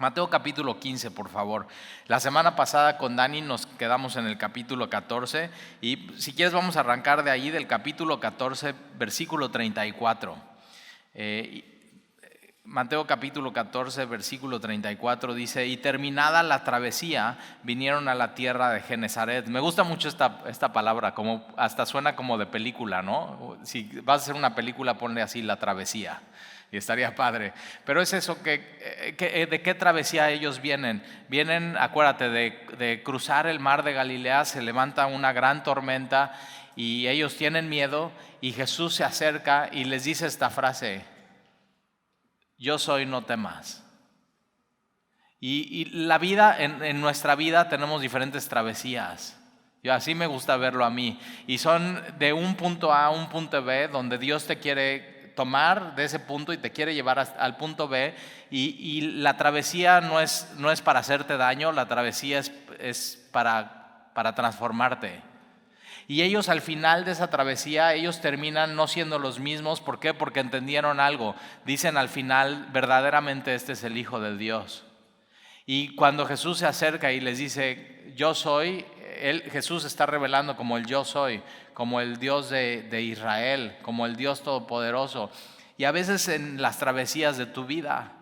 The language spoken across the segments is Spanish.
Mateo capítulo 15, por favor. La semana pasada con Dani nos quedamos en el capítulo 14 y si quieres vamos a arrancar de ahí, del capítulo 14, versículo 34. Mateo capítulo 14, versículo 34 dice: y terminada la travesía, vinieron a la tierra de Genesaret. Me gusta mucho esta palabra, como hasta suena como de película, ¿no? Si vas a hacer una película, ponle así, la travesía, y estaría padre. Pero es eso, ¿de qué travesía ellos vienen? Vienen, acuérdate, de cruzar el mar de Galilea. Se levanta una gran tormenta y ellos tienen miedo, y Jesús se acerca y les dice esta frase: yo soy, no temas. Y la vida, en nuestra vida tenemos diferentes travesías. Así me gusta verlo a mí. Y son de un punto A a un punto B, donde Dios te quiere tomar de ese punto y te quiere llevar al punto B. Y la travesía no es para hacerte daño, la travesía es para transformarte. Y ellos al final de esa travesía, ellos terminan no siendo los mismos. ¿Por qué? Porque entendieron algo. Dicen al final: verdaderamente este es el Hijo de Dios. Y cuando Jesús se acerca y les dice: yo soy, Jesús está revelando como el yo soy, como el Dios de Israel, como el Dios todopoderoso. Y a veces en las travesías de tu vida,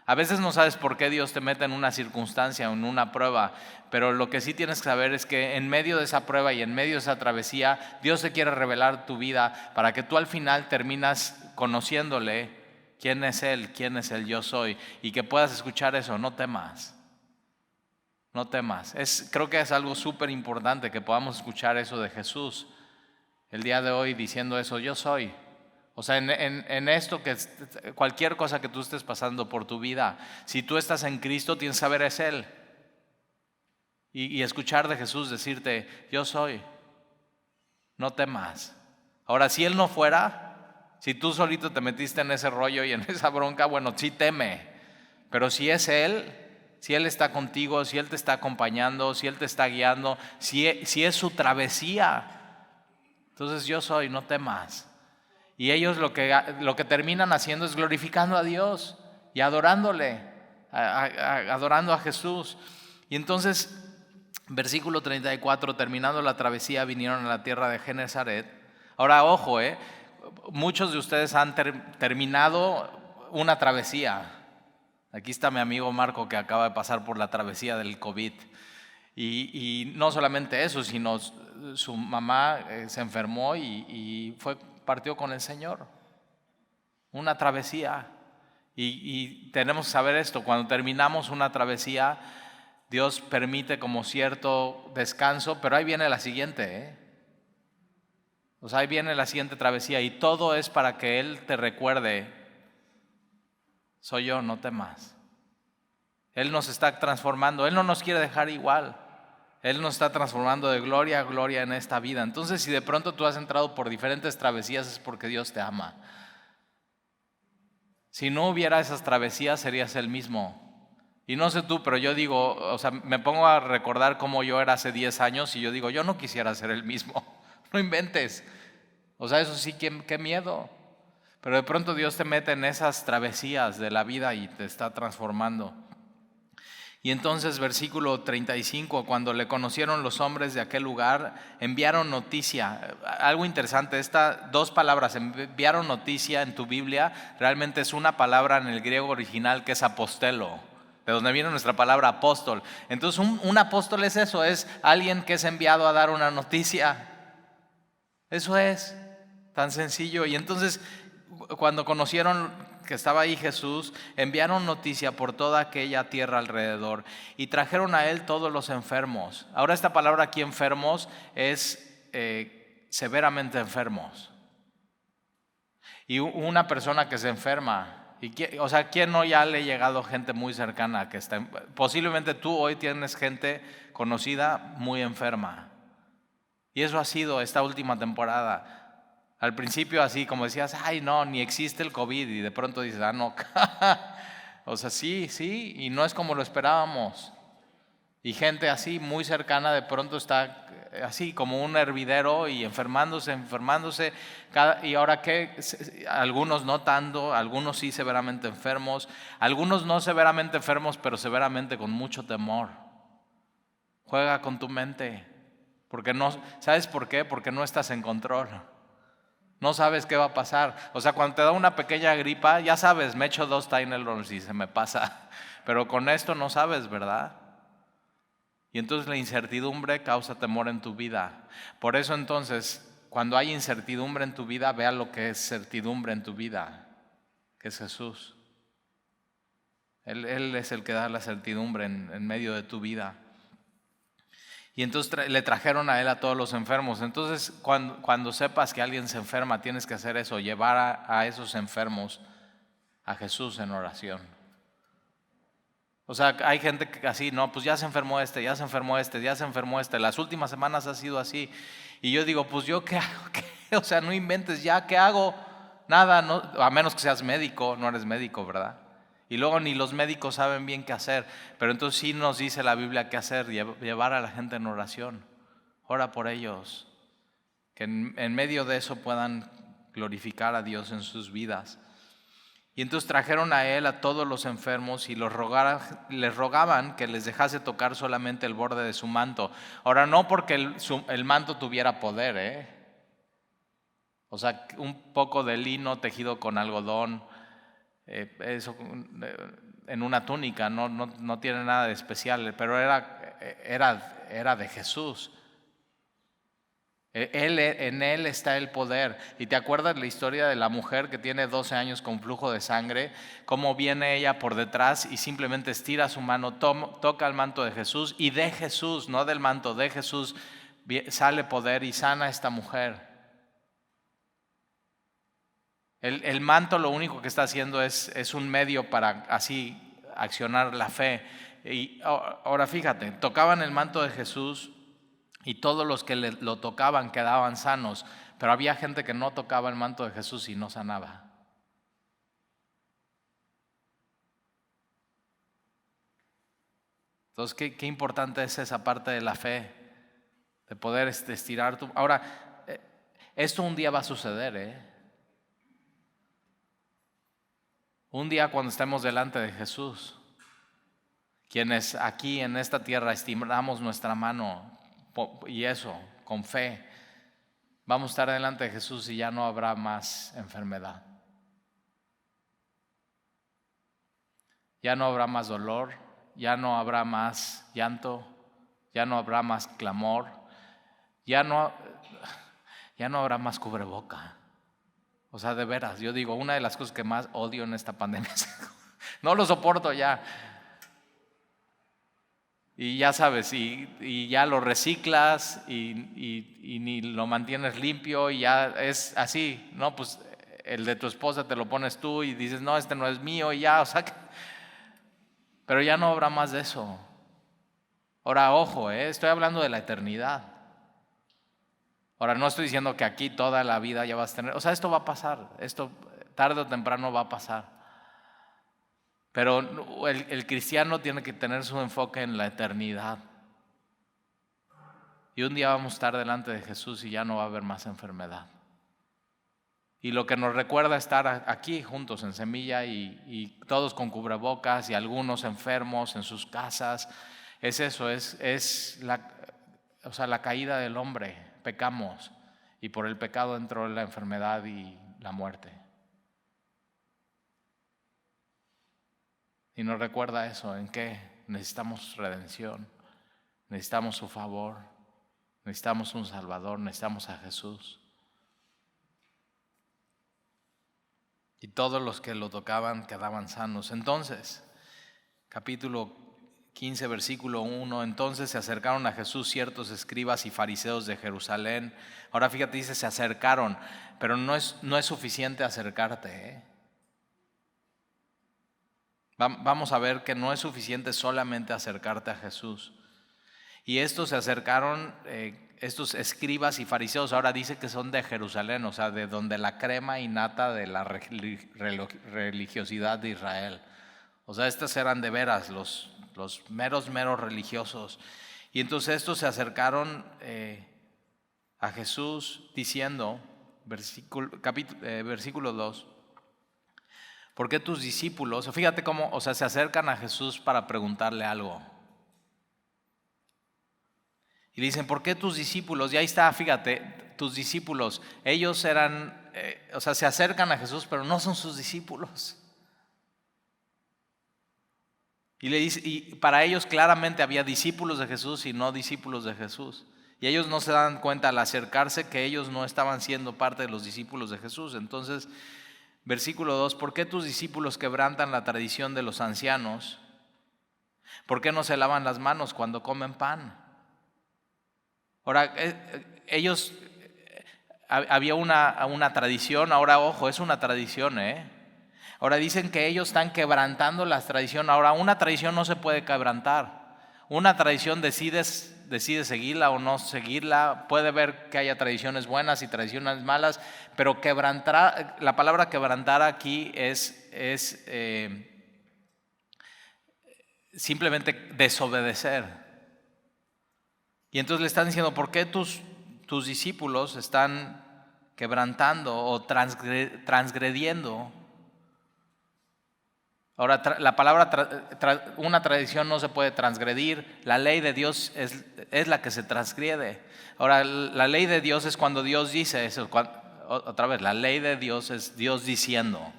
a veces no sabes por qué Dios te mete en una circunstancia o en una prueba, pero lo que sí tienes que saber es que en medio de esa prueba y en medio de esa travesía, Dios te quiere revelar tu vida para que tú al final terminas conociéndole quién es Él, quién es el yo soy, y que puedas escuchar eso: no temas. No temas. Creo que es algo súper importante que podamos escuchar eso de Jesús el día de hoy, diciendo eso: yo soy. O sea, en esto, que cualquier cosa que tú estés pasando por tu vida, si tú estás en Cristo, tienes que saber es Él. Y escuchar de Jesús decirte: yo soy, no temas. Ahora, si Él no fuera, si tú solito te metiste en ese rollo y en esa bronca, bueno, sí teme. Pero si es Él, si Él está contigo, si Él te está acompañando, si Él te está guiando, si es su travesía, entonces yo soy, no temas. Y ellos lo que terminan haciendo es glorificando a Dios y adorándole, adorando a Jesús. Y entonces, versículo 34, terminando la travesía, vinieron a la tierra de Genesaret. Ahora, ojo, muchos de ustedes han terminado una travesía. Aquí está mi amigo Marco, que acaba de pasar por la travesía del COVID. Y no solamente eso, sino su mamá se enfermó y partió con el Señor. Una travesía. Y tenemos que saber esto: cuando terminamos una travesía, Dios permite como cierto descanso, pero ahí viene la siguiente, O sea, ahí viene la siguiente travesía, y todo es para que Él te recuerde: soy yo, no temas. Él nos está transformando, Él no nos quiere dejar igual. Él nos está transformando de gloria a gloria en esta vida. Entonces, si de pronto tú has entrado por diferentes travesías, es porque Dios te ama. Si no hubiera esas travesías, serías el mismo. Y no sé tú, pero yo digo, o sea, me pongo a recordar cómo yo era hace 10 años y yo digo: yo no quisiera ser el mismo. No inventes. O sea, eso sí, qué miedo. Pero de pronto Dios te mete en esas travesías de la vida y te está transformando. Y entonces, versículo 35, cuando le conocieron los hombres de aquel lugar, enviaron noticia. Algo interesante, estas dos palabras, enviaron noticia, en tu Biblia realmente es una palabra en el griego original que es apostelo, de donde viene nuestra palabra apóstol. Entonces un apóstol es eso, es alguien que es enviado a dar una noticia. Eso es tan sencillo. Y entonces, cuando conocieron que estaba ahí Jesús, enviaron noticia por toda aquella tierra alrededor y trajeron a Él todos los enfermos. Ahora, esta palabra aquí, enfermos, es severamente enfermos. Y una persona que se enferma, o sea, ¿quién no ya le ha llegado gente muy cercana que está? Posiblemente tú hoy tienes gente conocida muy enferma. Y eso ha sido esta última temporada. Al principio, así como decías: ay, no, ni existe el COVID, y de pronto dices: ah, no. O sea, sí, y no es como lo esperábamos. Y gente así muy cercana de pronto está así como un hervidero y enfermándose. Y ahora que algunos no tanto, algunos sí severamente enfermos, algunos no severamente enfermos, pero severamente con mucho temor. Juega con tu mente, porque no, ¿sabes por qué? Porque no estás en control. No sabes qué va a pasar. O sea, cuando te da una pequeña gripa, ya sabes, me echo 2 Tylenols y se me pasa. Pero con esto no sabes, ¿verdad? Y entonces la incertidumbre causa temor en tu vida. Por eso entonces, cuando hay incertidumbre en tu vida, vea lo que es certidumbre en tu vida, que es Jesús. Él es el que da la certidumbre en medio de tu vida. Y entonces le trajeron a él a todos los enfermos. Entonces, cuando sepas que alguien se enferma, tienes que hacer eso, llevar a esos enfermos a Jesús en oración. O sea, hay gente que así, no, pues ya se enfermó este, ya se enfermó este, ya se enfermó este. Las últimas semanas ha sido así. Y yo digo, pues yo qué hago, ¿qué? O sea, no inventes ya, ¿qué hago? Nada, no, a menos que seas médico, no eres médico, ¿verdad? Y luego ni los médicos saben bien qué hacer. Pero entonces sí nos dice la Biblia qué hacer, llevar a la gente en oración. Ora por ellos, que en medio de eso puedan glorificar a Dios en sus vidas. Y entonces trajeron a él a todos los enfermos y les rogaban que les dejase tocar solamente el borde de su manto. Ahora, no porque el manto tuviera poder, O sea, un poco de lino tejido con algodón, eso en una túnica, no tiene nada de especial, pero era de Jesús. En él está el poder. ¿Y te acuerdas la historia de la mujer que tiene 12 años con flujo de sangre? Cómo viene ella por detrás y simplemente estira su mano, toca el manto de Jesús, y de Jesús, no del manto, de Jesús sale poder y sana a esta mujer. El manto lo único que está haciendo es un medio para así accionar la fe. Y ahora fíjate, tocaban el manto de Jesús y todos los que lo tocaban quedaban sanos, pero había gente que no tocaba el manto de Jesús y no sanaba. Entonces, qué importante es esa parte de la fe, de poder estirar tu... Ahora, esto un día va a suceder, Un día cuando estemos delante de Jesús, quienes aquí en esta tierra estiramos nuestra mano y eso, con fe, vamos a estar delante de Jesús y ya no habrá más enfermedad. Ya no habrá más dolor, ya no habrá más llanto, ya no habrá más clamor, ya no habrá más cubreboca. O sea, de veras, yo digo, una de las cosas que más odio en esta pandemia no lo soporto ya. Y ya sabes, y ya lo reciclas y ni lo mantienes limpio y ya es así, ¿no? Pues el de tu esposa te lo pones tú y dices, no, este no es mío y ya, o sea, pero ya no habrá más de eso. Ahora, ojo, estoy hablando de la eternidad. Ahora, no estoy diciendo que aquí toda la vida ya vas a tener, o sea, esto va a pasar, esto tarde o temprano va a pasar. Pero el cristiano tiene que tener su enfoque en la eternidad. Y un día vamos a estar delante de Jesús y ya no va a haber más enfermedad. Y lo que nos recuerda estar aquí juntos en Semilla y todos con cubrebocas y algunos enfermos en sus casas, es eso, es la caída del hombre. Pecamos y por el pecado entró la enfermedad y la muerte. Y nos recuerda eso, en que necesitamos redención, necesitamos su favor, necesitamos un Salvador, necesitamos a Jesús. Y todos los que lo tocaban quedaban sanos. Entonces, capítulo 15, versículo 1, entonces se acercaron a Jesús ciertos escribas y fariseos de Jerusalén. Ahora fíjate, dice se acercaron, pero no es suficiente acercarte, Vamos a ver que no es suficiente solamente acercarte a Jesús. Y estos se acercaron, estos escribas y fariseos, ahora dice que son de Jerusalén, o sea, de donde la crema innata de la religiosidad de Israel. O sea, estos eran de veras los meros religiosos. Y entonces estos se acercaron a Jesús diciendo, versículo 2, ¿por qué tus discípulos? Fíjate cómo, o sea, se acercan a Jesús para preguntarle algo. Y le dicen, ¿por qué tus discípulos? Y ahí está, fíjate, tus discípulos, ellos eran, o sea, se acercan a Jesús, pero no son sus discípulos. Y le dice, y para ellos claramente había discípulos de Jesús y no discípulos de Jesús. Y ellos no se dan cuenta al acercarse que ellos no estaban siendo parte de los discípulos de Jesús. Entonces, versículo 2, ¿por qué tus discípulos quebrantan la tradición de los ancianos? ¿Por qué no se lavan las manos cuando comen pan? Ahora, ellos, había una tradición, ahora ojo, es una tradición, Ahora dicen que ellos están quebrantando la tradición. Ahora, una tradición no se puede quebrantar. Una tradición decides seguirla o no seguirla. Puede ver que haya tradiciones buenas y tradiciones malas, pero quebrantar, la palabra quebrantar aquí es simplemente desobedecer. Y entonces le están diciendo, ¿por qué tus discípulos están quebrantando o transgrediendo? Ahora, la palabra, una tradición no se puede transgredir. La ley de Dios es la que se transgrede. Ahora, la ley de Dios es cuando Dios dice eso. Otra vez, la ley de Dios es Dios diciendo.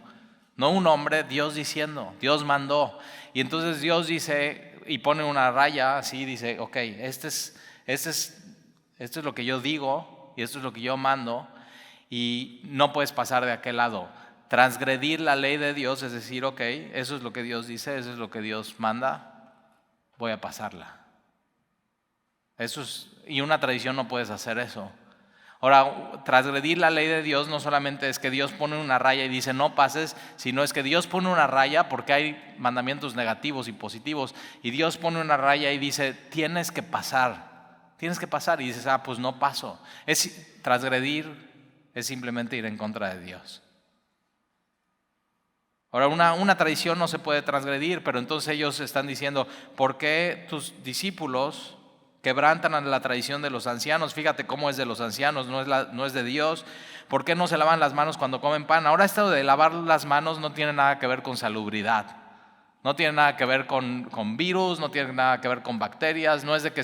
No un hombre, Dios diciendo. Dios mandó. Y entonces Dios dice y pone una raya así, dice, ok, esto es lo que yo digo y esto es lo que yo mando y no puedes pasar de aquel lado. Transgredir la ley de Dios es decir, ok, eso es lo que Dios dice, eso es lo que Dios manda, voy a pasarla. Y una tradición no puedes hacer eso. Ahora, transgredir la ley de Dios no solamente es que Dios pone una raya y dice no pases, sino es que Dios pone una raya porque hay mandamientos negativos y positivos, y Dios pone una raya y dice tienes que pasar, y dices, pues no paso. Transgredir es simplemente ir en contra de Dios. Ahora, una tradición no se puede transgredir, pero entonces ellos están diciendo, ¿por qué tus discípulos quebrantan la tradición de los ancianos? Fíjate cómo es de los ancianos, no es de Dios. ¿Por qué no se lavan las manos cuando comen pan? Ahora, esto de lavar las manos no tiene nada que ver con salubridad, no tiene nada que ver con virus, no tiene nada que ver con bacterias, no es de que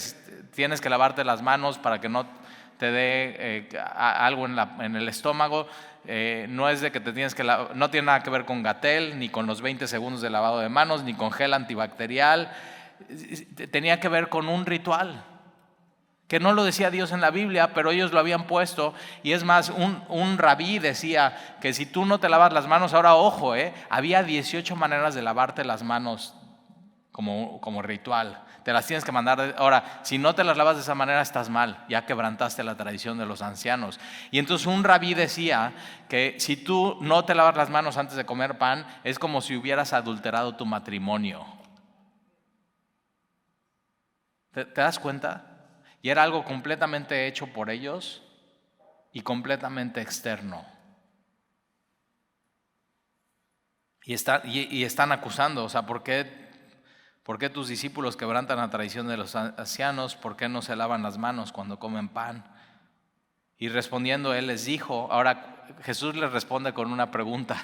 tienes que lavarte las manos para que no te dé algo en el estómago. No es de que no tiene nada que ver con Gatel, ni con los 20 segundos de lavado de manos, ni con gel antibacterial. Tenía que ver con un ritual que no lo decía Dios en la Biblia, pero ellos lo habían puesto. Y es más, un rabí decía que si tú no te lavas las manos, ahora ojo, había 18 maneras de lavarte las manos como ritual. Te las tienes que mandar. Ahora, si no te las lavas de esa manera, estás mal, ya quebrantaste la tradición de los ancianos. Y entonces un rabí decía que si tú no te lavas las manos antes de comer pan, es como si hubieras adulterado tu matrimonio. ¿Te das cuenta? Y era algo completamente hecho por ellos y completamente externo. Y están acusando, o sea, ¿por qué tus discípulos quebrantan la tradición de los ancianos? ¿Por qué no se lavan las manos cuando comen pan? Y respondiendo él les dijo, ahora Jesús les responde con una pregunta.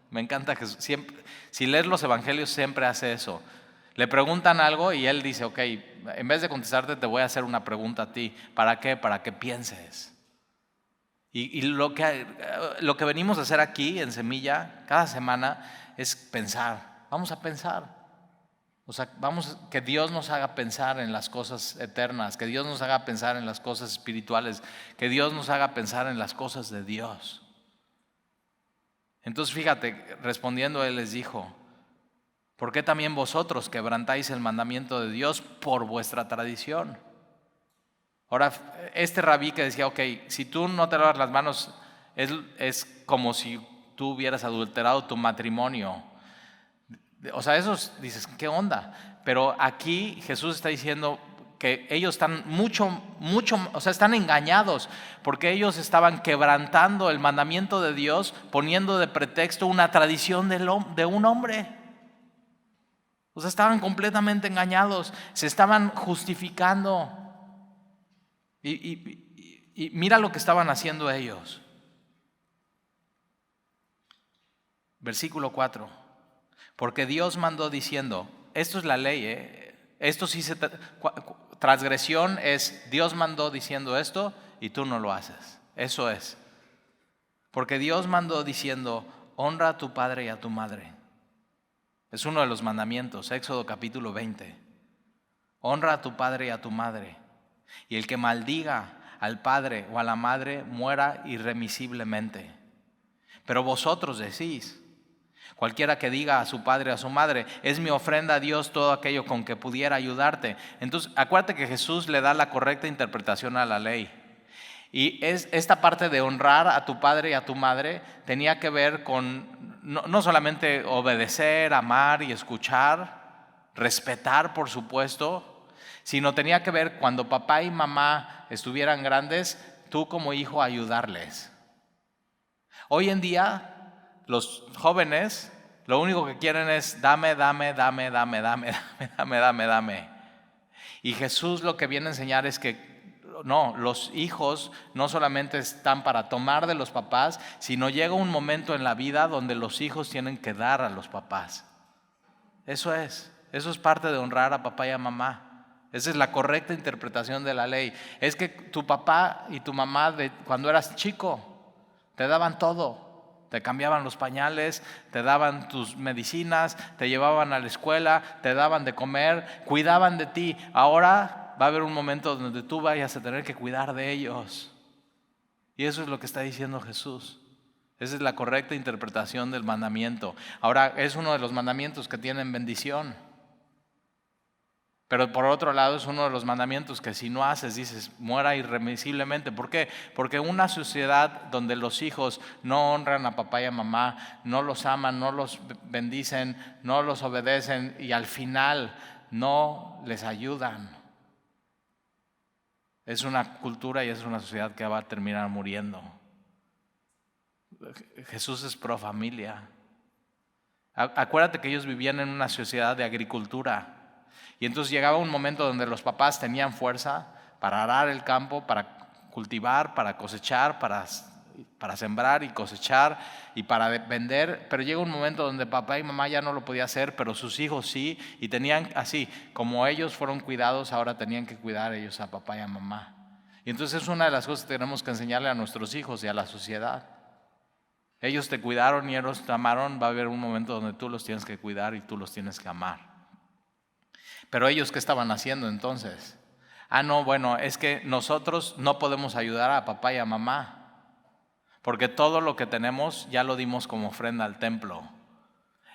Me encanta Jesús, siempre, si lees los evangelios siempre hace eso. Le preguntan algo y él dice, ok, en vez de contestarte te voy a hacer una pregunta a ti. ¿Para qué? Para que pienses. Y lo que venimos a hacer aquí en Semilla cada semana es pensar. Vamos a pensar. O sea, que Dios nos haga pensar en las cosas eternas, que Dios nos haga pensar en las cosas espirituales, que Dios nos haga pensar en las cosas de Dios. Entonces fíjate, respondiendo él les dijo, ¿por qué también vosotros quebrantáis el mandamiento de Dios por vuestra tradición? Ahora, este rabí que decía, ok, si tú no te lavas las manos, es como si tú hubieras adulterado tu matrimonio. O sea, eso dices, ¿qué onda? Pero aquí Jesús está diciendo que ellos están o sea, están engañados, porque ellos estaban quebrantando el mandamiento de Dios, poniendo de pretexto una tradición de un hombre. O sea, estaban completamente engañados, se estaban justificando. Y mira lo que estaban haciendo ellos. Versículo 4. Porque Dios mandó diciendo, esto es la ley, esto sí transgresión es Dios mandó diciendo esto y tú no lo haces. Eso es. Porque Dios mandó diciendo, honra a tu padre y a tu madre. Es uno de los mandamientos, Éxodo capítulo 20. Honra a tu padre y a tu madre. Y el que maldiga al padre o a la madre muera irremisiblemente. Pero vosotros decís, cualquiera que diga a su padre o a su madre, es mi ofrenda a Dios todo aquello con que pudiera ayudarte. Entonces, acuérdate que Jesús le da la correcta interpretación a la ley. Y esta parte de honrar a tu padre y a tu madre tenía que ver con no solamente obedecer, amar y escuchar, respetar por supuesto, sino tenía que ver cuando papá y mamá estuvieran grandes, tú como hijo ayudarles. Hoy en día los jóvenes lo único que quieren es dame. Y Jesús lo que viene a enseñar es que no, los hijos no solamente están para tomar de los papás, sino llega un momento en la vida donde los hijos tienen que dar a los papás. Eso es parte de honrar a papá y a mamá. Esa es la correcta interpretación de la ley. Es que tu papá y tu mamá cuando eras chico te daban todo. Te cambiaban los pañales, te daban tus medicinas, te llevaban a la escuela, te daban de comer, cuidaban de ti. Ahora va a haber un momento donde tú vayas a tener que cuidar de ellos. Y eso es lo que está diciendo Jesús. Esa es la correcta interpretación del mandamiento. Ahora, es uno de los mandamientos que tienen bendición. Pero por otro lado es uno de los mandamientos que si no haces, dices, muera irremisiblemente. ¿Por qué? Porque una sociedad donde los hijos no honran a papá y a mamá, no los aman, no los bendicen, no los obedecen y al final no les ayudan. Es una cultura y es una sociedad que va a terminar muriendo. Jesús es pro familia. Acuérdate que ellos vivían en una sociedad de agricultura. Y entonces llegaba un momento donde los papás tenían fuerza para arar el campo, para cultivar, para cosechar, para sembrar y cosechar y para vender. Pero llega un momento donde papá y mamá ya no lo podían hacer, pero sus hijos sí. Y tenían así, como ellos fueron cuidados, ahora tenían que cuidar ellos a papá y a mamá. Y entonces es una de las cosas que tenemos que enseñarle a nuestros hijos y a la sociedad. Ellos te cuidaron y ellos te amaron, va a haber un momento donde tú los tienes que cuidar y tú los tienes que amar. Pero ellos, ¿qué estaban haciendo entonces? No, bueno, es que nosotros no podemos ayudar a papá y a mamá, porque todo lo que tenemos ya lo dimos como ofrenda al templo.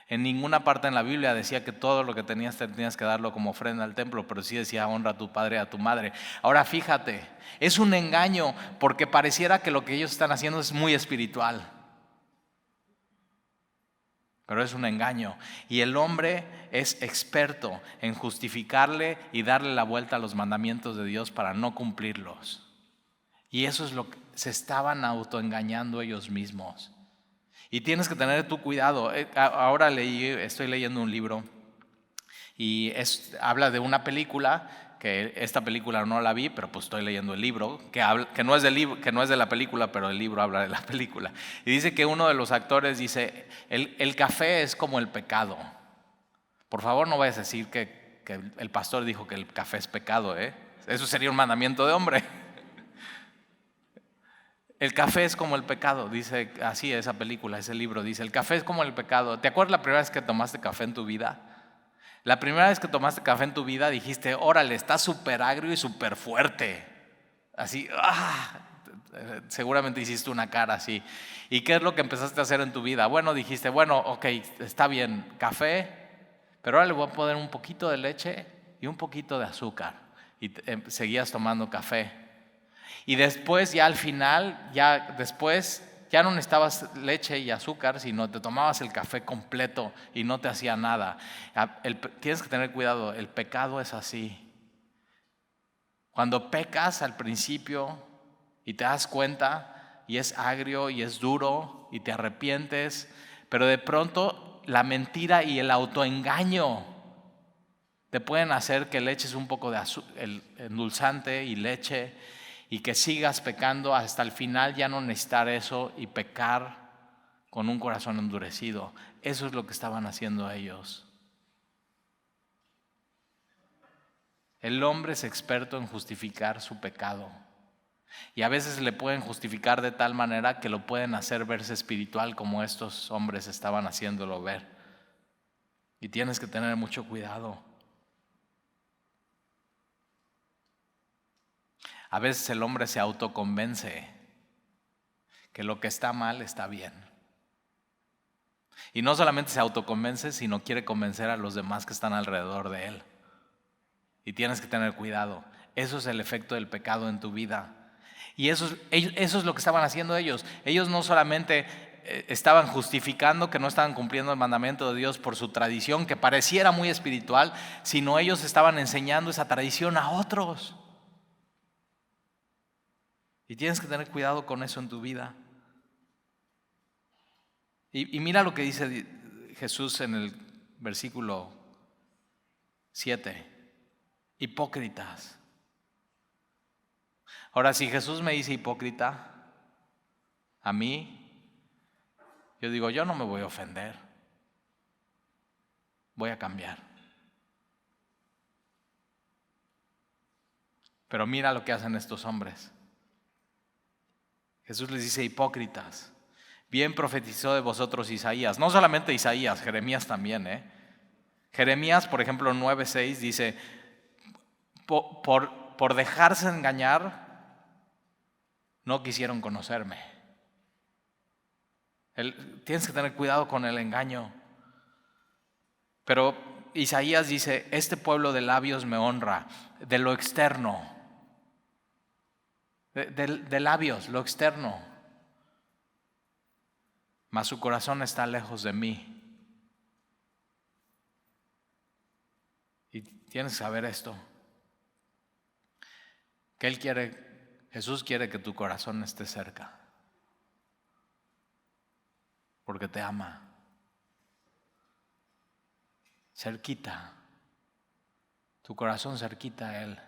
En ninguna parte en la Biblia decía que todo lo que tenías que darlo como ofrenda al templo, pero sí decía honra a tu padre y a tu madre. Ahora fíjate, es un engaño porque pareciera que lo que ellos están haciendo es muy espiritual. Pero es un engaño. Y el hombre es experto en justificarle y darle la vuelta a los mandamientos de Dios para no cumplirlos. Y eso es lo que se estaban autoengañando ellos mismos. Y tienes que tener tu cuidado. Ahora estoy leyendo un libro y habla de una película, que esta película no la vi, pero pues estoy leyendo el libro, que no es de la película, pero el libro habla de la película. Y dice que uno de los actores dice, el café es como el pecado. Por favor no vayas a decir que el pastor dijo que el café es pecado, ¿eh? Eso sería un mandamiento de hombre. El café es como el pecado, dice así esa película, ese libro, dice, el café es como el pecado. ¿Te acuerdas la primera vez que tomaste café en tu vida? La primera vez que tomaste café en tu vida dijiste, órale, está súper agrio y súper fuerte. Así, seguramente hiciste una cara así. ¿Y qué es lo que empezaste a hacer en tu vida? Bueno, dijiste, ok, está bien, café, pero ahora le voy a poner un poquito de leche y un poquito de azúcar. Y seguías tomando café. Y después, ya al final, ya no necesitabas leche y azúcar, sino te tomabas el café completo y no te hacía nada. Tienes que tener cuidado, el pecado es así. Cuando pecas al principio y te das cuenta y es agrio y es duro y te arrepientes, pero de pronto la mentira y el autoengaño te pueden hacer que le eches un poco de el endulzante y leche y que sigas pecando hasta el final, ya no necesitar eso y pecar con un corazón endurecido. Eso es lo que estaban haciendo ellos. El hombre es experto en justificar su pecado. Y a veces le pueden justificar de tal manera que lo pueden hacer verse espiritual, como estos hombres estaban haciéndolo ver. Y tienes que tener mucho cuidado. A veces el hombre se autoconvence que lo que está mal está bien. Y no solamente se autoconvence, sino quiere convencer a los demás que están alrededor de él. Y tienes que tener cuidado. Eso es el efecto del pecado en tu vida. Y eso es lo que estaban haciendo ellos. Ellos no solamente estaban justificando que no estaban cumpliendo el mandamiento de Dios por su tradición, que pareciera muy espiritual, sino ellos estaban enseñando esa tradición a otros. Y tienes que tener cuidado con eso en tu vida. Y mira lo que dice Jesús en el versículo 7. Hipócritas. Ahora, si Jesús me dice hipócrita, a mí, yo digo, yo no me voy a ofender. Voy a cambiar. Pero mira lo que hacen estos hombres. Jesús les dice hipócritas. Bien profetizó de vosotros Isaías. No solamente Isaías, Jeremías también. Jeremías, por ejemplo, 9:6 dice, por dejarse engañar, no quisieron conocerme. Tienes que tener cuidado con el engaño. Pero Isaías dice, este pueblo de labios me honra, de lo externo, de labios, lo externo, mas su corazón está lejos de mí. Y tienes que saber esto, que Jesús quiere que tu corazón esté cerca, porque te ama. Cerquita, tu corazón cerquita a Él,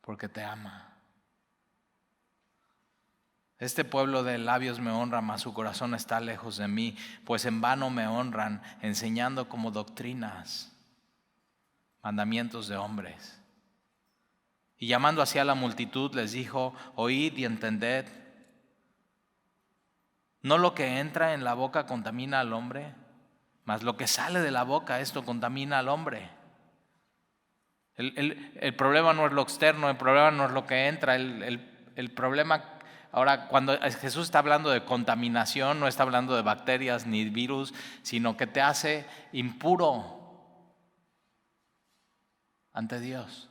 porque te ama. Este pueblo de labios me honra, mas su corazón está lejos de mí, pues en vano me honran, enseñando como doctrinas mandamientos de hombres. Y llamando así a la multitud les dijo, oíd y entended. No lo que entra en la boca contamina al hombre, mas lo que sale de la boca, esto contamina al hombre. El problema no es lo externo, el problema no es lo que entra, el problema, ahora cuando Jesús está hablando de contaminación, no está hablando de bacterias ni virus, sino que te hace impuro ante Dios,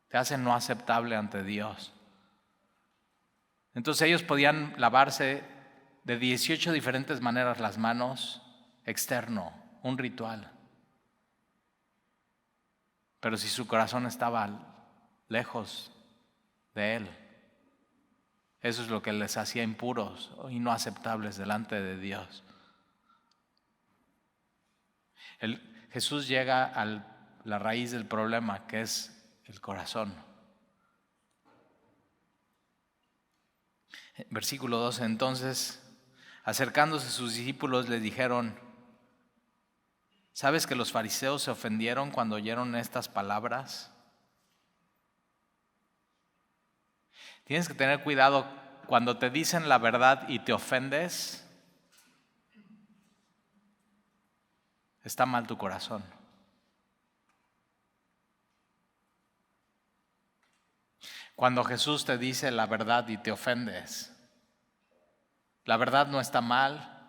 te hace no aceptable ante Dios. Entonces ellos podían lavarse de 18 diferentes maneras las manos, externo, un ritual. Pero si su corazón estaba lejos de Él, eso es lo que les hacía impuros y no aceptables delante de Dios. Jesús llega a la raíz del problema, que es el corazón. Versículo 12, entonces, acercándose sus discípulos le dijeron, ¿sabes que los fariseos se ofendieron cuando oyeron estas palabras? Tienes que tener cuidado cuando te dicen la verdad y te ofendes. Está mal tu corazón. Cuando Jesús te dice la verdad y te ofendes, la verdad no está mal.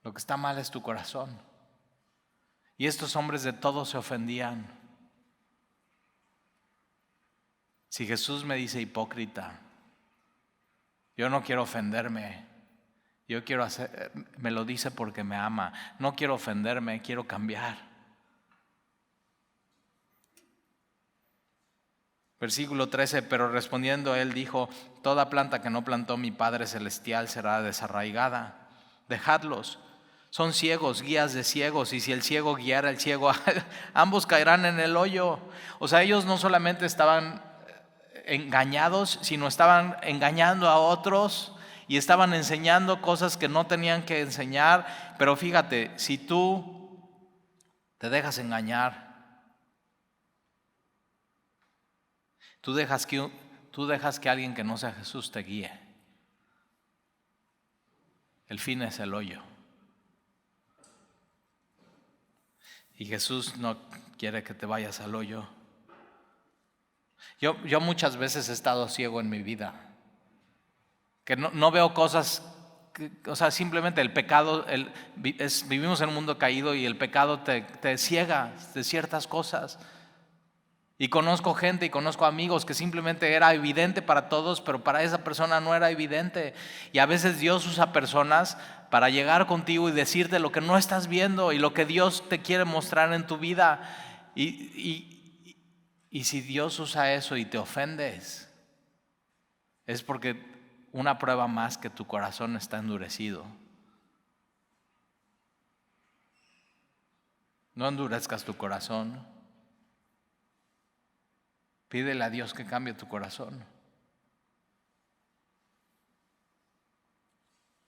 Lo que está mal es tu corazón. Y estos hombres de todo se ofendían. Si Jesús me dice hipócrita, yo no quiero ofenderme. Me lo dice porque me ama. No quiero ofenderme, quiero cambiar. Versículo 13, pero respondiendo él dijo, toda planta que no plantó mi Padre Celestial será desarraigada. Dejadlos. Son ciegos, guías de ciegos, y si el ciego guiara al ciego, ambos caerán en el hoyo. O sea, ellos no solamente estaban engañados, sino estaban engañando a otros y estaban enseñando cosas que no tenían que enseñar. Pero fíjate, si tú te dejas engañar, tú dejas que alguien que no sea Jesús te guíe. El fin es el hoyo. Y Jesús no quiere que te vayas al hoyo. Yo muchas veces he estado ciego en mi vida, que no veo cosas, o sea, simplemente el pecado, vivimos en un mundo caído y el pecado te ciega de ciertas cosas. Y conozco gente y conozco amigos que simplemente era evidente para todos, pero para esa persona no era evidente. Y a veces Dios usa personas para llegar contigo y decirte lo que no estás viendo y lo que Dios te quiere mostrar en tu vida. Y si Dios usa eso y te ofendes, es porque una prueba más que tu corazón está endurecido. No endurezcas tu corazón. Pídele a Dios que cambie tu corazón.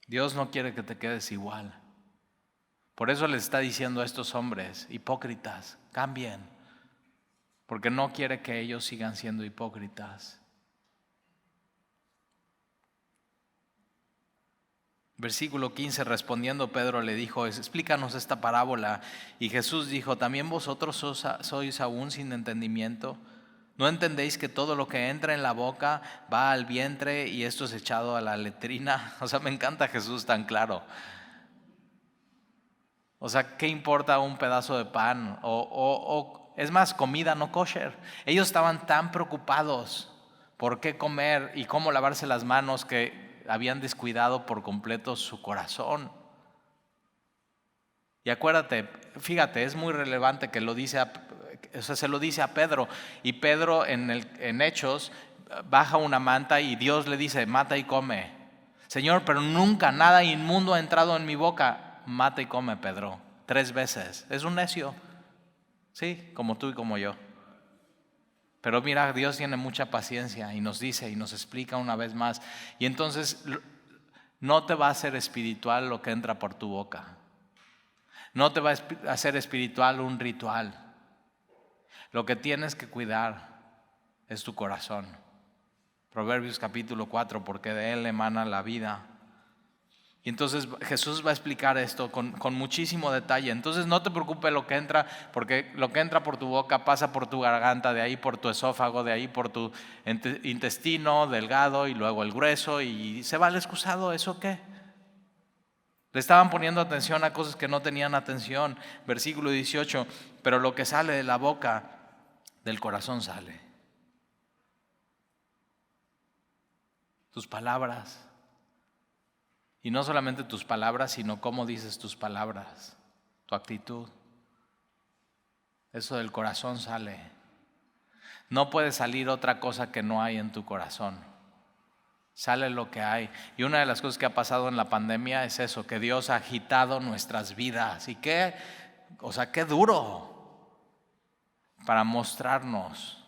Dios no quiere que te quedes igual. Por eso les está diciendo a estos hombres hipócritas, cambien, porque no quiere que ellos sigan siendo hipócritas. Versículo 15, respondiendo Pedro le dijo, explícanos esta parábola. Y Jesús dijo, ¿también vosotros sois aún sin entendimiento? ¿No entendéis que todo lo que entra en la boca va al vientre y esto es echado a la letrina? O sea, me encanta Jesús tan claro. O sea, ¿qué importa un pedazo de pan? O es más, comida no kosher. Ellos estaban tan preocupados por qué comer y cómo lavarse las manos que habían descuidado por completo su corazón. Y acuérdate, fíjate, es muy relevante que se lo dice a Pedro. Y Pedro en Hechos baja una manta y Dios le dice, mata y come. Señor, pero nunca nada inmundo ha entrado en mi boca. Mata y come, Pedro, 3 veces. Es un necio, sí, como tú y como yo. Pero mira, Dios tiene mucha paciencia y nos dice y nos explica una vez más. Y entonces no te va a hacer espiritual lo que entra por tu boca. No te va a hacer espiritual un ritual. Lo que tienes que cuidar es tu corazón. Proverbios capítulo 4, porque de él emana la vida. Y entonces Jesús va a explicar esto con muchísimo detalle. Entonces no te preocupes lo que entra, porque lo que entra por tu boca pasa por tu garganta, de ahí por tu esófago, de ahí por tu intestino delgado y luego el grueso y se va al excusado. ¿Eso qué? Le estaban poniendo atención a cosas que no tenían atención. Versículo 18, pero lo que sale de la boca, del corazón sale. Tus palabras. Y no solamente tus palabras, sino cómo dices tus palabras, tu actitud. Eso del corazón sale. No puede salir otra cosa que no hay en tu corazón. Sale lo que hay. Y una de las cosas que ha pasado en la pandemia es eso, que Dios ha agitado nuestras vidas. Y qué duro para mostrarnos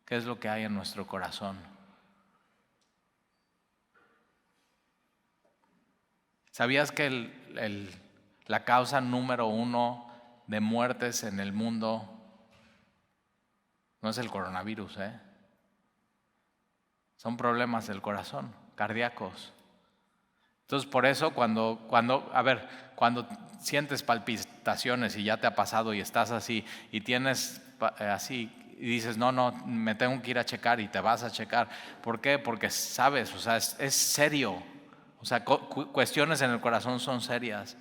qué es lo que hay en nuestro corazón. ¿Sabías que la causa número 1 de muertes en el mundo no es el coronavirus, son problemas del corazón, cardíacos? Entonces por eso cuando sientes palpitaciones y ya te ha pasado y estás así y tienes así y dices no, me tengo que ir a checar y te vas a checar. ¿Por qué? Porque sabes, o sea, es serio. O sea, cuestiones en el corazón son serias.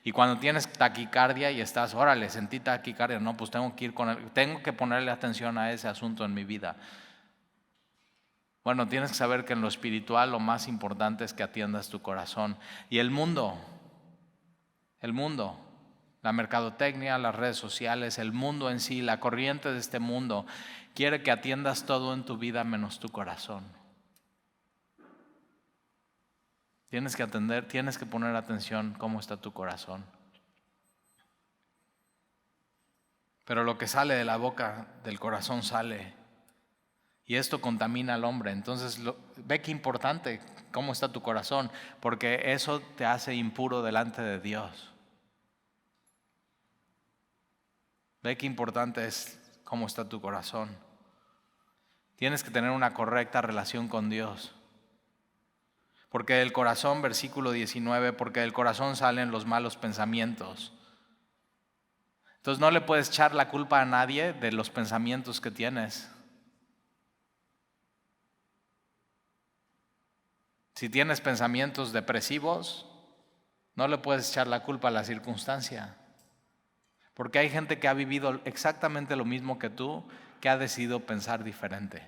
Y cuando tienes taquicardia y estás, órale, sentí taquicardia, no, pues tengo que ponerle atención a ese asunto en mi vida. Bueno, tienes que saber que en lo espiritual lo más importante es que atiendas tu corazón. Y el mundo, la mercadotecnia, las redes sociales, el mundo en sí, la corriente de este mundo, quiere que atiendas todo en tu vida menos tu corazón. Tienes que poner atención cómo está tu corazón. Pero lo que sale de la boca, del corazón sale. Y esto contamina al hombre. Entonces, ve qué importante cómo está tu corazón, porque eso te hace impuro delante de Dios. Ve qué importante es cómo está tu corazón. Tienes que tener una correcta relación con Dios. Porque del corazón, versículo 19, porque del corazón salen los malos pensamientos. Entonces no le puedes echar la culpa a nadie de los pensamientos que tienes. Si tienes pensamientos depresivos, no le puedes echar la culpa a la circunstancia. Porque hay gente que ha vivido exactamente lo mismo que tú, que ha decidido pensar diferente.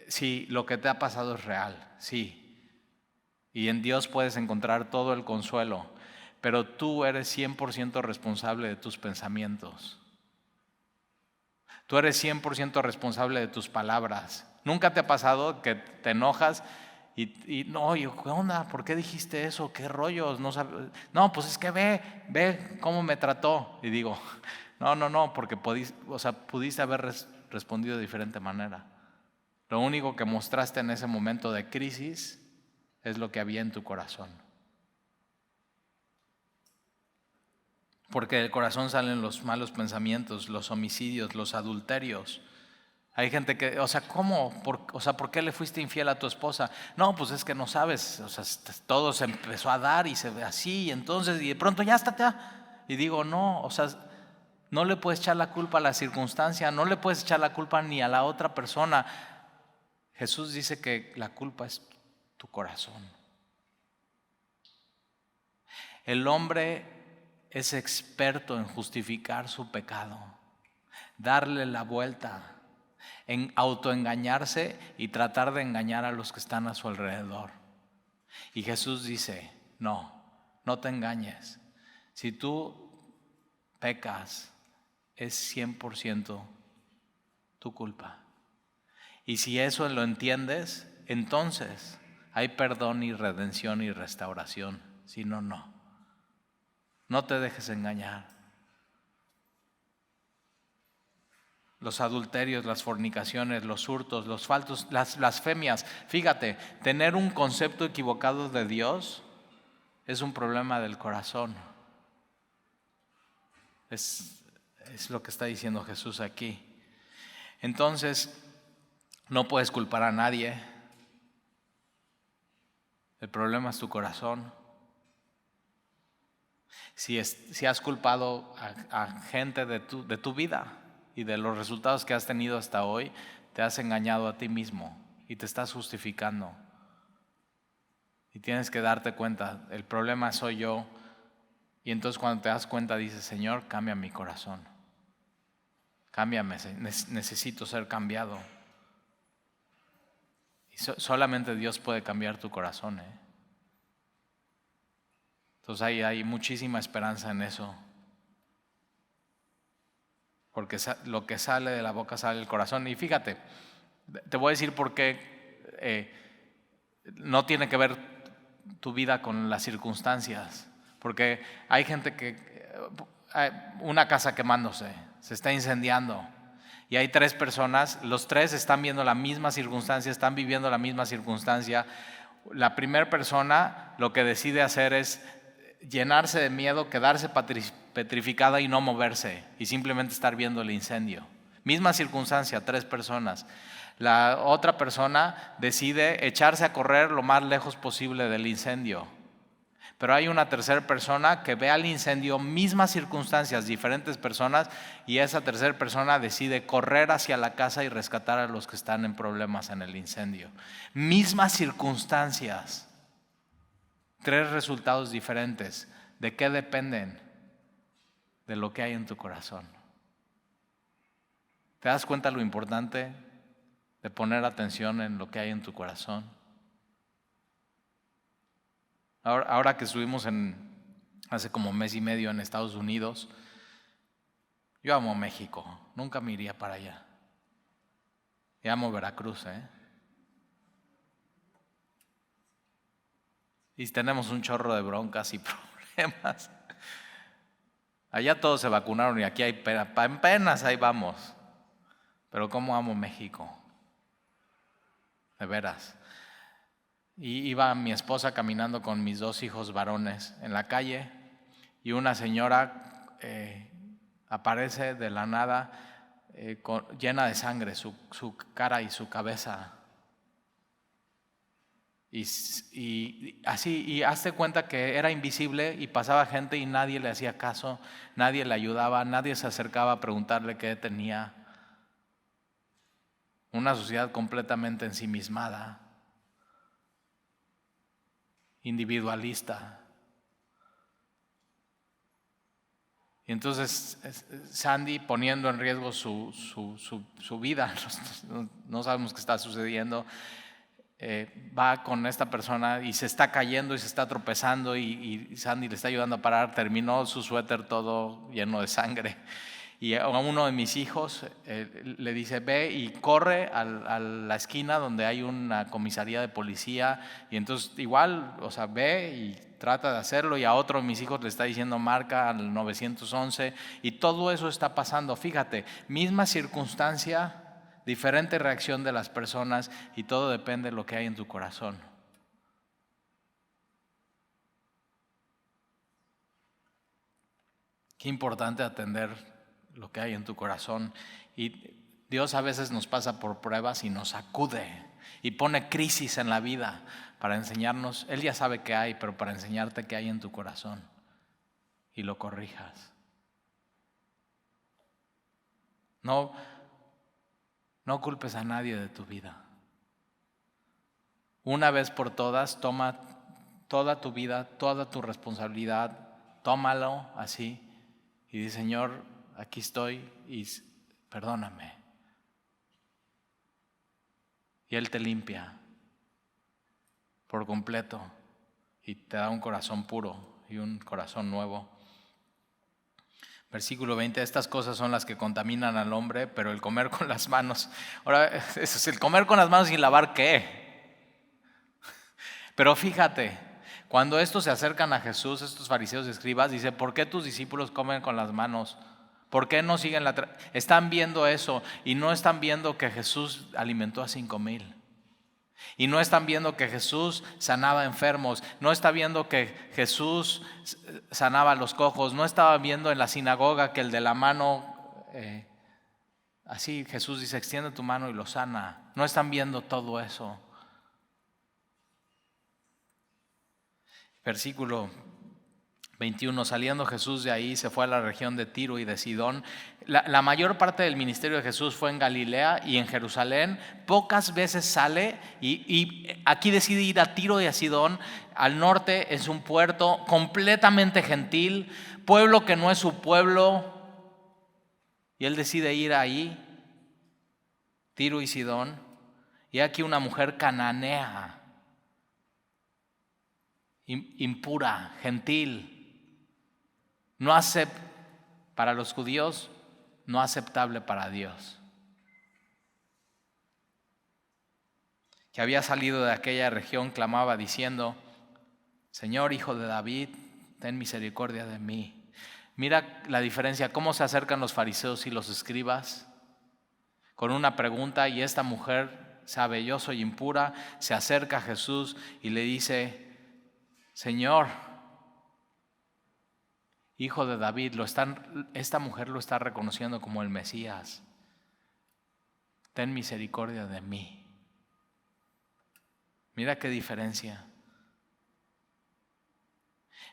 Sí, lo que te ha pasado es real, sí. Y en Dios puedes encontrar todo el consuelo, pero tú eres 100% responsable de tus pensamientos. Tú eres 100% responsable de tus palabras. ¿Nunca te ha pasado que te enojas y no, ¿qué onda? ¿Por qué dijiste eso? ¿Qué rollos? No, pues es que ve cómo me trató. Y digo, no, porque pudiste haber respondido de diferente manera. Lo único que mostraste en ese momento de crisis es lo que había en tu corazón. Porque del corazón salen los malos pensamientos, los homicidios, los adulterios. Hay gente que, ¿cómo? ¿Por qué le fuiste infiel a tu esposa? No, pues es que no sabes, todo se empezó a dar y se ve así, y entonces, y de pronto ya está. Y digo, no, no le puedes echar la culpa a la circunstancia, no le puedes echar la culpa ni a la otra persona. Jesús dice que la culpa es tu corazón. El hombre es experto en justificar su pecado, darle la vuelta, en autoengañarse y tratar de engañar a los que están a su alrededor. Y Jesús dice, no te engañes. Si tú pecas, es 100% tu culpa. Y si eso lo entiendes, entonces hay perdón y redención y restauración. Si no, no. No te dejes engañar. Los adulterios, las fornicaciones, los hurtos, los faltos, las blasfemias. Fíjate, tener un concepto equivocado de Dios es un problema del corazón. Es lo que está diciendo Jesús aquí. Entonces, no puedes culpar a nadie. El problema es tu corazón. Si has culpado a gente de tu vida y de los resultados que has tenido hasta hoy, te has engañado a ti mismo y te estás justificando. Y tienes que darte cuenta, el problema soy yo. Y entonces cuando te das cuenta dices, Señor, cambia mi corazón. Cámbiame, necesito ser cambiado. Y solamente Dios puede cambiar tu corazón. Entonces hay muchísima esperanza en eso. Porque lo que sale de la boca sale del corazón. Y fíjate, te voy a decir por qué no tiene que ver tu vida con las circunstancias. Porque hay gente una casa quemándose, se está incendiando. Y hay 3 personas, los 3 están viendo la misma circunstancia, están viviendo la misma circunstancia. La primera persona lo que decide hacer es llenarse de miedo, quedarse petrificada y no moverse y simplemente estar viendo el incendio. Misma circunstancia, 3 personas. La otra persona decide echarse a correr lo más lejos posible del incendio. Pero hay una tercera persona que ve al incendio, mismas circunstancias, diferentes personas, y esa tercera persona decide correr hacia la casa y rescatar a los que están en problemas en el incendio. Mismas circunstancias, 3 resultados diferentes. ¿De qué dependen? De lo que hay en tu corazón. ¿Te das cuenta lo importante de poner atención en lo que hay en tu corazón? Ahora que estuvimos hace como mes y medio en Estados Unidos, yo amo México, nunca me iría para allá. Y amo Veracruz, Y tenemos un chorro de broncas y problemas. Allá todos se vacunaron y aquí hay apenas ahí vamos. pero cómo amo México, de veras. Y iba mi esposa caminando con mis 2 hijos varones en la calle y una señora aparece de la nada llena de sangre, su cara y su cabeza. Y así, y hazte cuenta que era invisible y pasaba gente y nadie le hacía caso, nadie le ayudaba, nadie se acercaba a preguntarle qué tenía. Una sociedad completamente ensimismada, individualista. Y entonces Sandy, poniendo en riesgo su vida, no sabemos qué está sucediendo, va con esta persona y se está cayendo y se está tropezando y Sandy le está ayudando a parar. Terminó su suéter todo lleno de sangre. Y a uno de mis hijos le dice: ve y corre a la esquina donde hay una comisaría de policía. Y entonces igual, o sea, ve y trata de hacerlo. Y a otro de mis hijos le está diciendo: marca al 911. Y todo eso está pasando. Fíjate, misma circunstancia, diferente reacción de las personas, y todo depende de lo que hay en tu corazón. Qué importante atender lo que hay en tu corazón. Y Dios a veces nos pasa por pruebas y nos sacude y pone crisis en la vida para enseñarnos. Él ya sabe qué hay, pero para enseñarte qué hay en tu corazón y lo corrijas. No culpes a nadie de tu vida. Una vez por todas, toma toda tu vida, toda tu responsabilidad, tómalo así y di: Señor, aquí estoy y perdóname. Y Él te limpia por completo y te da un corazón puro y un corazón nuevo. Versículo 20: estas cosas son las que contaminan al hombre, pero el comer con las manos. Ahora, eso es el comer con las manos sin lavar, ¿qué? Pero fíjate, cuando estos se acercan a Jesús, estos fariseos y escribas, dice: ¿por qué tus discípulos comen con las manos? ¿Por qué no siguen Están viendo eso y no están viendo que Jesús alimentó a 5,000. Y no están viendo que Jesús sanaba enfermos, no está viendo que Jesús sanaba a los cojos, no estaba viendo en la sinagoga que el de la mano, así Jesús dice: extiende tu mano y lo sana. No están viendo todo eso. Versículo 21: saliendo Jesús de ahí, se fue a la región de Tiro y de Sidón. La mayor parte del ministerio de Jesús fue en Galilea y en Jerusalén. Pocas veces sale y aquí decide ir a Tiro y a Sidón. Al norte es un puerto completamente gentil, pueblo que no es su pueblo, y él decide ir ahí, Tiro y Sidón. Y aquí una mujer cananea, impura, gentil, para los judíos, no aceptable para Dios, que había salido de aquella región, clamaba diciendo: Señor, Hijo de David, ten misericordia de mí. Mira la diferencia, cómo se acercan los fariseos y los escribas con una pregunta, y esta mujer sabe: yo soy impura. Se acerca a Jesús y le dice: Señor, Hijo de David. Esta mujer lo está reconociendo como el Mesías. Ten misericordia de mí. Mira qué diferencia.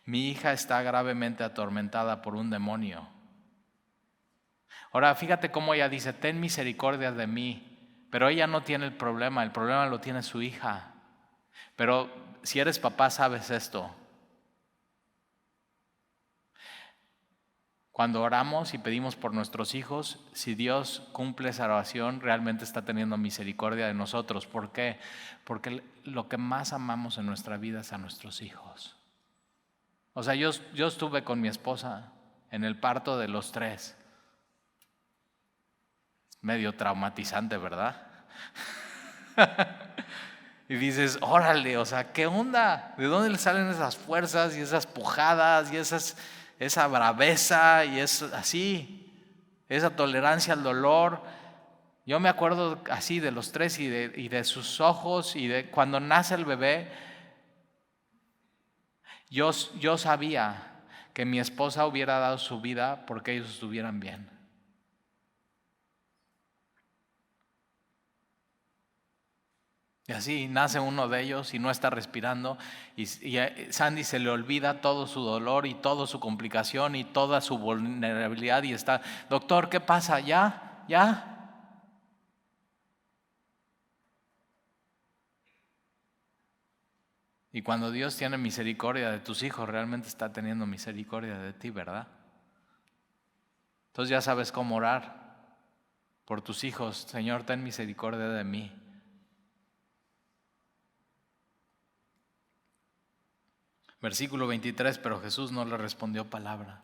Mi hija está gravemente atormentada por un demonio. Ahora fíjate cómo ella dice: ten misericordia de mí. Pero ella no tiene el problema lo tiene su hija. Pero si eres papá sabes esto. Cuando oramos y pedimos por nuestros hijos, si Dios cumple esa oración, realmente está teniendo misericordia de nosotros. ¿Por qué? Porque lo que más amamos en nuestra vida es a nuestros hijos. O sea, yo estuve con mi esposa en el parto de los 3. Medio traumatizante, ¿verdad? Y dices: órale, o sea, ¿qué onda? ¿De dónde le salen esas fuerzas y esas pujadas y esa braveza y esa tolerancia al dolor? Yo me acuerdo así de los tres y de sus ojos y de cuando nace el bebé. Yo sabía que mi esposa hubiera dado su vida porque ellos estuvieran bien. Y así nace uno de ellos y no está respirando y a Sandy se le olvida todo su dolor y toda su complicación y toda su vulnerabilidad y está, doctor, ¿qué pasa? ¿Ya? ¿Ya? Y cuando Dios tiene misericordia de tus hijos, realmente está teniendo misericordia de ti, ¿verdad? Entonces ya sabes cómo orar por tus hijos. Señor, ten misericordia de mí. Versículo 23, pero Jesús no le respondió palabra.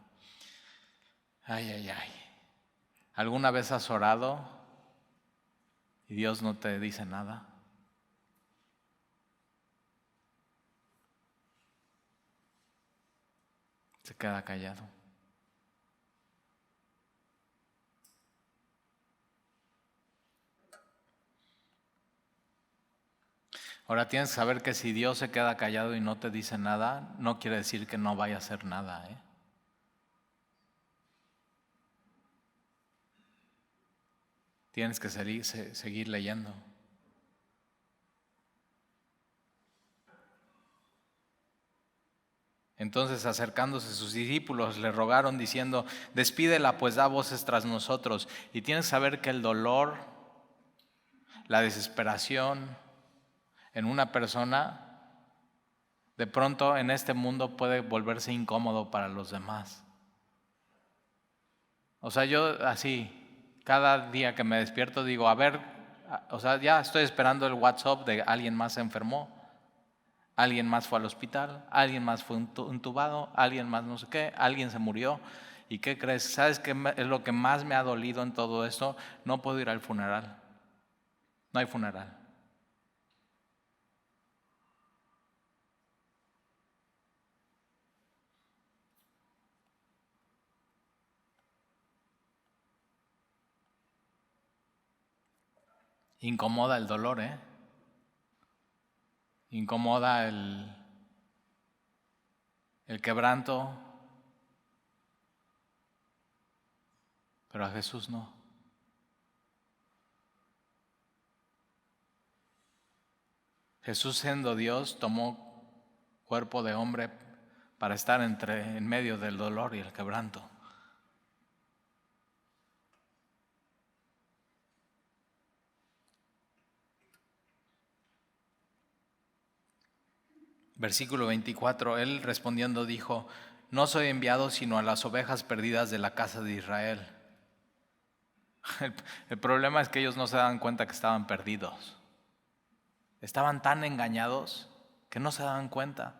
Ay, ay, ay. ¿Alguna vez has orado y Dios no te dice nada? Se queda callado. Ahora tienes que saber que si Dios se queda callado y no te dice nada, no quiere decir que no vaya a hacer nada, ¿eh? Tienes que seguir leyendo. Entonces, acercándose sus discípulos, le rogaron diciendo, despídela, pues da voces tras nosotros. Y tienes que saber que el dolor, la desesperación en una persona, de pronto en este mundo puede volverse incómodo para los demás. O sea, yo así, cada día que me despierto digo, a ver, o sea, ya estoy esperando el WhatsApp de alguien más se enfermó, alguien más fue al hospital, alguien más fue intubado, alguien más no sé qué, alguien se murió. ¿Y qué crees? ¿Sabes qué es lo que más me ha dolido en todo esto? No puedo ir al funeral. No hay funeral. Incomoda el dolor, ¿eh? Incomoda el quebranto, pero a Jesús no. Jesús, siendo Dios, tomó cuerpo de hombre para estar en medio del dolor y el quebranto. Versículo 24, él respondiendo dijo, no soy enviado sino a las ovejas perdidas de la casa de Israel. El problema es que ellos no se daban cuenta que estaban perdidos. Estaban tan engañados que no se daban cuenta.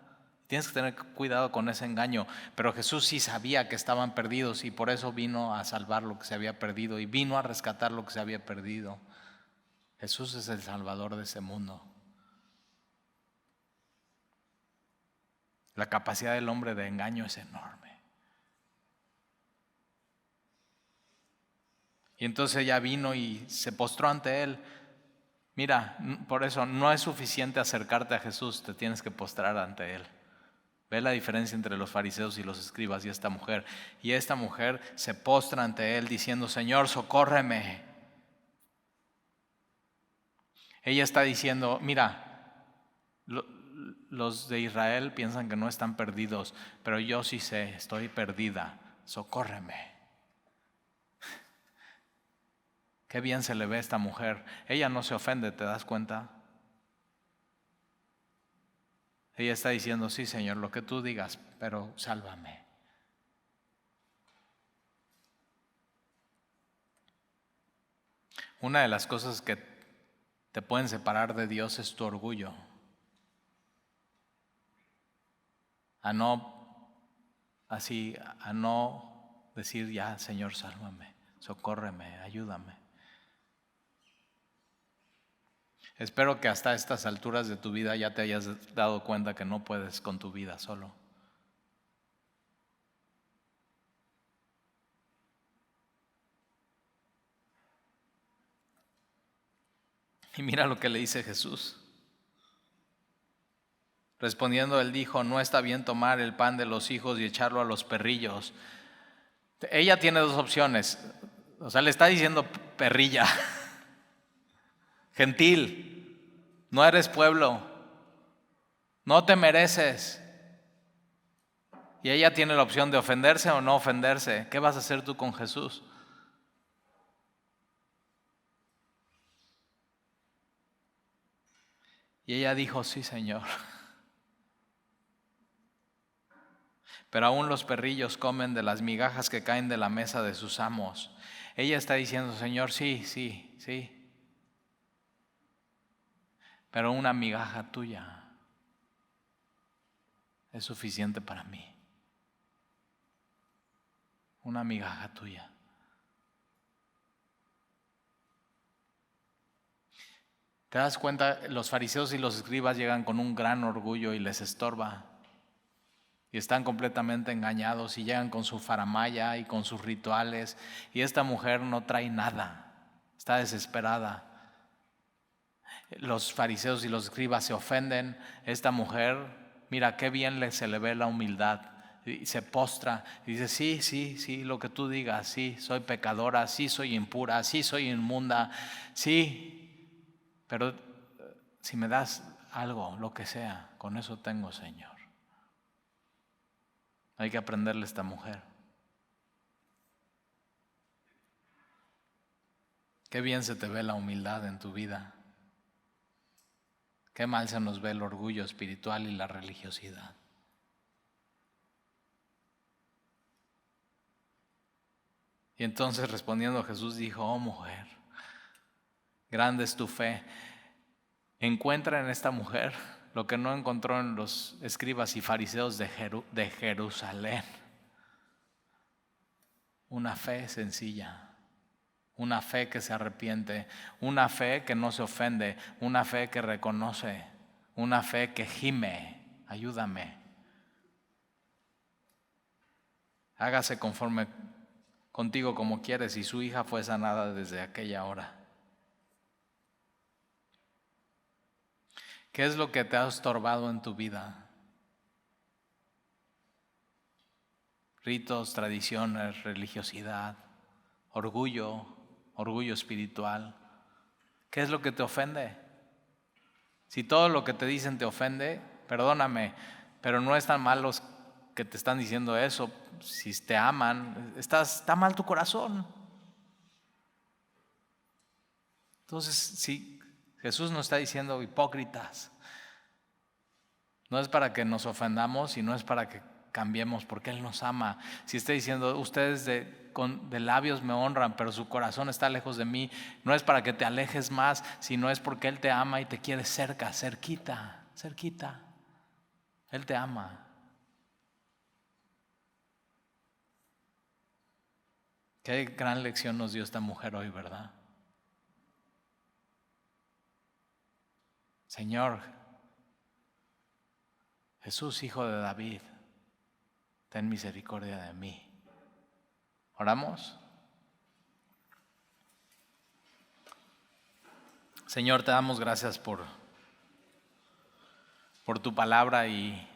Tienes que tener cuidado con ese engaño. Pero Jesús sí sabía que estaban perdidos y por eso vino a salvar lo que se había perdido y vino a rescatar lo que se había perdido. Jesús es el Salvador de ese mundo. La capacidad del hombre de engaño es enorme. Y entonces ella vino y se postró ante él. Mira, por eso no es suficiente acercarte a Jesús, te tienes que postrar ante él. Ve la diferencia entre los fariseos y los escribas y esta mujer. Y esta mujer se postra ante él diciendo, Señor, socórreme. Ella está diciendo, mira, los de Israel piensan que no están perdidos, pero yo sí sé, estoy perdida, socórreme. Qué bien se le ve a esta mujer. Ella no se ofende, ¿te das cuenta? Ella está diciendo, sí, Señor, lo que tú digas, pero sálvame. Una de las cosas que te pueden separar de Dios es tu orgullo. A no decir ya, Señor, sálvame, socórreme, ayúdame. Espero que hasta estas alturas de tu vida ya te hayas dado cuenta que no puedes con tu vida solo. Y mira lo que le dice Jesús. Respondiendo él dijo: no está bien tomar el pan de los hijos y echarlo a los perrillos. Ella tiene dos opciones. O sea, le está diciendo perrilla, gentil, no eres pueblo, no te mereces. Y ella tiene la opción de ofenderse o no ofenderse. ¿Qué vas a hacer tú con Jesús? Y ella dijo: sí, Señor. Pero aún los perrillos comen de las migajas que caen de la mesa de sus amos. Ella está diciendo: Señor, sí, sí, sí. Pero una migaja tuya es suficiente para mí. Una migaja tuya. ¿Te das cuenta? Los fariseos y los escribas llegan con un gran orgullo y les estorba. Y están completamente engañados y llegan con su faramaya y con sus rituales. Y esta mujer no trae nada, está desesperada. Los fariseos y los escribas se ofenden. Esta mujer, mira qué bien se le ve la humildad. Y se postra y dice: sí, sí, sí, lo que tú digas, sí, soy pecadora, sí, soy impura, sí, soy inmunda, sí, pero si me das algo, lo que sea, con eso tengo, Señor. Hay que aprenderle a esta mujer. Qué bien se te ve la humildad en tu vida. Qué mal se nos ve el orgullo espiritual y la religiosidad. Y entonces, respondiendo, Jesús dijo: oh mujer, grande es tu fe. Encuentra en esta mujer lo que no encontró en los escribas y fariseos de Jerusalén. Una fe sencilla, una fe que se arrepiente, una fe que no se ofende, una fe que reconoce, una fe que gime: ayúdame. Hágase conforme contigo como quieres. Y su hija fue sanada desde aquella hora. ¿Qué es lo que te ha estorbado en tu vida? Ritos, tradiciones, religiosidad, orgullo espiritual. ¿Qué es lo que te ofende? Si todo lo que te dicen te ofende, perdóname, pero no es tan mal los que te están diciendo eso. Si te aman, está mal tu corazón. Entonces, si Jesús nos está diciendo hipócritas, no es para que nos ofendamos y no es para que cambiemos, porque Él nos ama. Si está diciendo: ustedes de labios me honran, pero su corazón está lejos de mí, no es para que te alejes más, sino es porque Él te ama y te quiere cerca, cerquita, cerquita. Él te ama. Qué gran lección nos dio esta mujer hoy, ¿verdad? Señor Jesús, Hijo de David, ten misericordia de mí. ¿Oramos? Señor, te damos gracias por tu palabra, y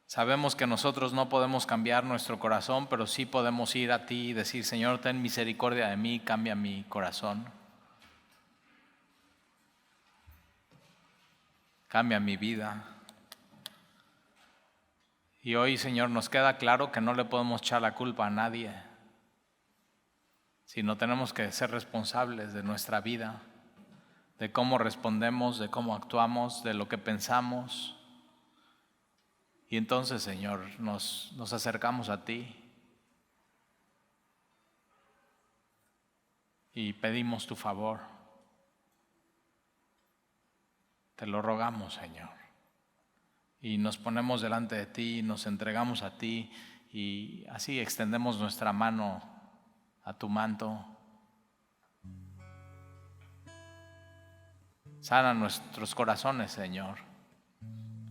sabemos que nosotros no podemos cambiar nuestro corazón, pero sí podemos ir a ti y decir: Señor, ten misericordia de mí, cambia mi corazón, cambia mi vida. Y hoy, Señor, nos queda claro que no le podemos echar la culpa a nadie, sino tenemos que ser responsables de nuestra vida, de cómo respondemos, de cómo actuamos, de lo que pensamos. Y entonces, Señor, nos acercamos a ti y pedimos tu favor. Te lo rogamos, Señor. Y nos ponemos delante de ti, nos entregamos a ti, y así extendemos nuestra mano a tu manto. Sana nuestros corazones, Señor.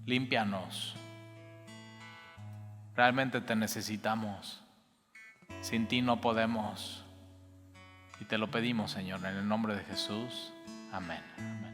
Límpianos. Realmente te necesitamos. Sin ti no podemos. Y te lo pedimos, Señor, en el nombre de Jesús. Amén. Amén.